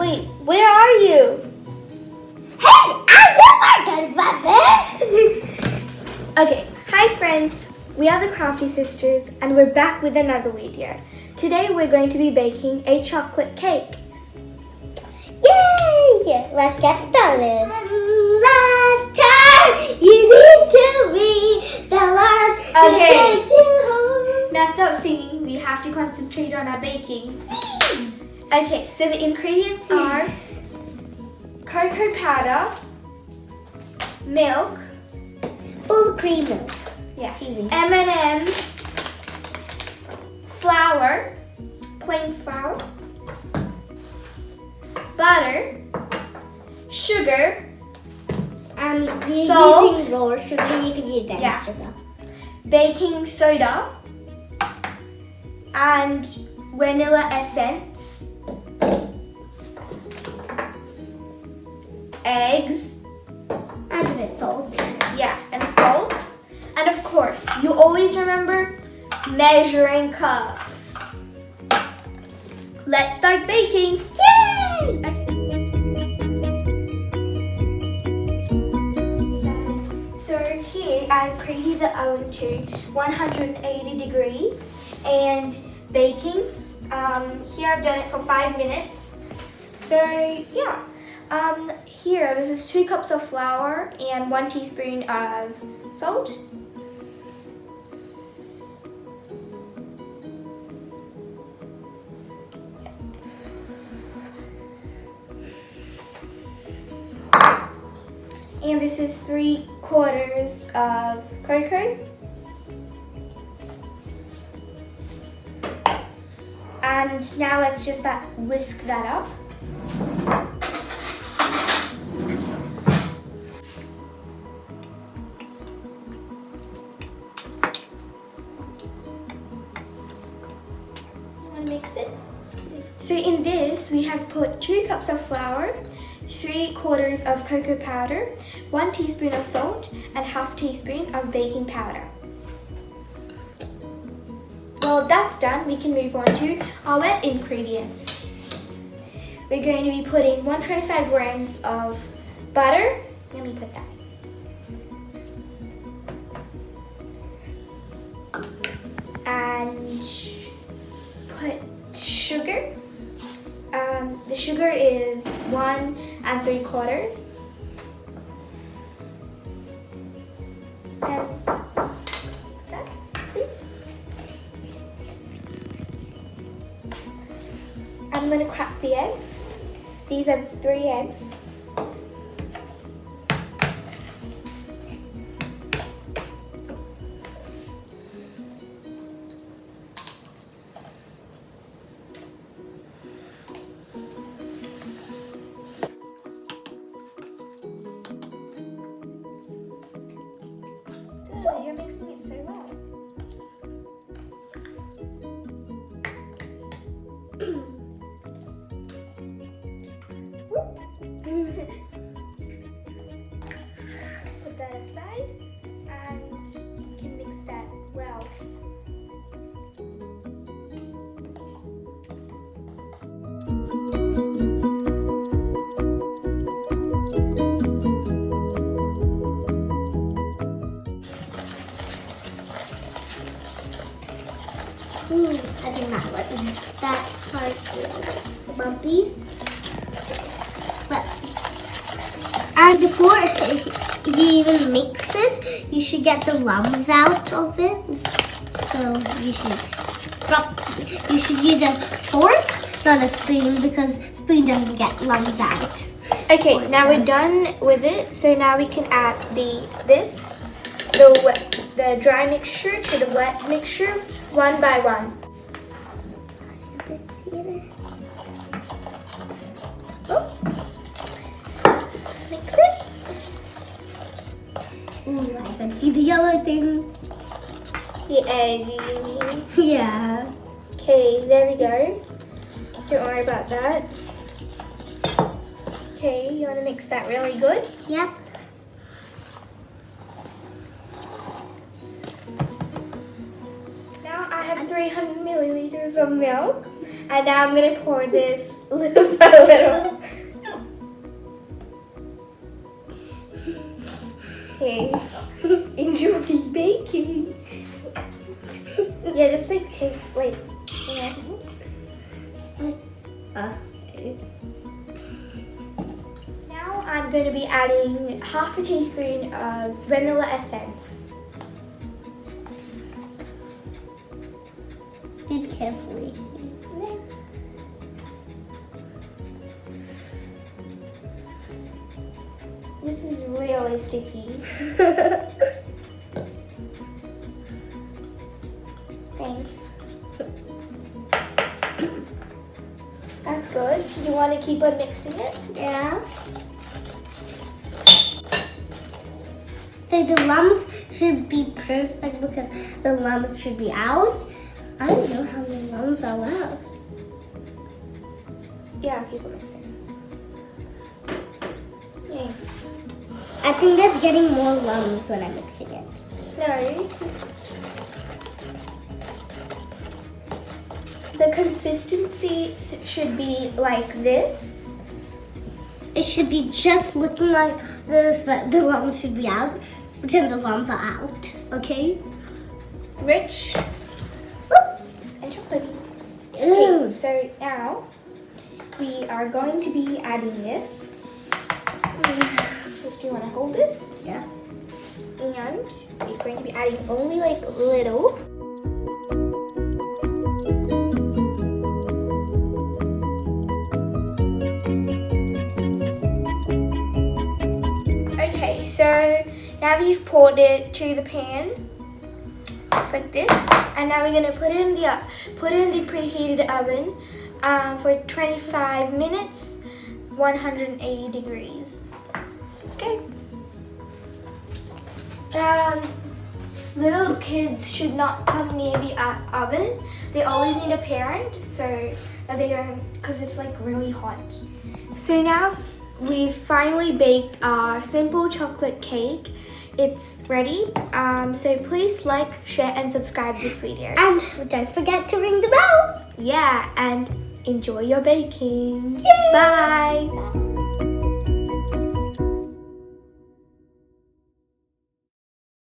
Wait, where are you? Hey, I'm your Okay, hi friends. We are the Crafty Sisters and we're back with another video. Today we're going to be baking a chocolate cake. Yay! Let's get started. Last time you need to be the one to Okay. take you home. Now stop singing, we have to concentrate on our baking. Okay, so the ingredients are cocoa powder, milk, Full cream milk. yeah, Seaweed. M&M's, flour, plain flour, butter, sugar, We're Salt. using raw sugar. You can use that Yeah. sugar. baking soda, and vanilla essence, eggs, And a bit salt. yeah, and salt. And of course, you always remember measuring cups. Let's start baking. Yay! So here I've preheated the oven to 180 degrees and baking. Here I've done it for 5 minutes. So yeah, here this is 2 cups of flour and 1 teaspoon of salt. And this is 3/4 of cocoa. And now let's just whisk that up. And mix it. So in this, we have put 2 cups of flour, 3/4 of cocoa powder, 1 teaspoon of salt, and ½ teaspoon of baking powder. Well, that's done. We can move on to our wet ingredients. We're going to be putting 125 grams of butter. Let me put that. And put sugar. The sugar is 1 3/4. And mix that, please. I'm going to crack the eggs. These are 3 eggs. Oh, you're mixing it so well. Put that aside and you can mix that well. I do not like that part is bumpy. But and before you even mix it, you should get the lumps out of it. So you should use a fork, not a spoon, because spoon doesn't get lumps out. Okay, Or it now we're does. done with it. So now we can add the dry mixture to the wet mixture one by one. A bit here. Oh. Mix it. Ooh, I can see the yellow thing. The egg, you mean? Yeah. Okay, there we go. Don't worry about that. Okay, you want to mix that really good? Yep. Now I have 300 milliliters of milk, and now I'm gonna pour this little by little Okay. Enjoy baking. Yeah, just like take, wait. Yeah. Now I'm going to be adding half a teaspoon of vanilla essence. Do it carefully. This is really sticky. Thanks. That's good. You want to keep on mixing it? Yeah. So the lumps should be perfect because the lumps should be out. I don't know how many lumps are left. Yeah, keep on mixing. Yeah. I think that's getting more lumps when I'm mixing it. No. The consistency should be like this. It should be just looking like this, but the lumps should be out. Pretend the lumps are out, okay? Rich and chocolatey. Ooh. Okay, so now we are going to be adding this. Just, do you want to hold this? Yeah. And we're going to be adding only like little. Okay, so now you've poured it to the pan. Looks like this, and now we're gonna put it in the preheated oven for 25 minutes, 180 degrees. So let's go. Little kids should not come near the oven. They always need a parent so that they don't, because it's like really hot. So now we've finally baked our simple chocolate cake. It's ready. So please like, share, and subscribe this video. And don't forget to ring the bell. Yeah, and enjoy your baking. Yay! Bye.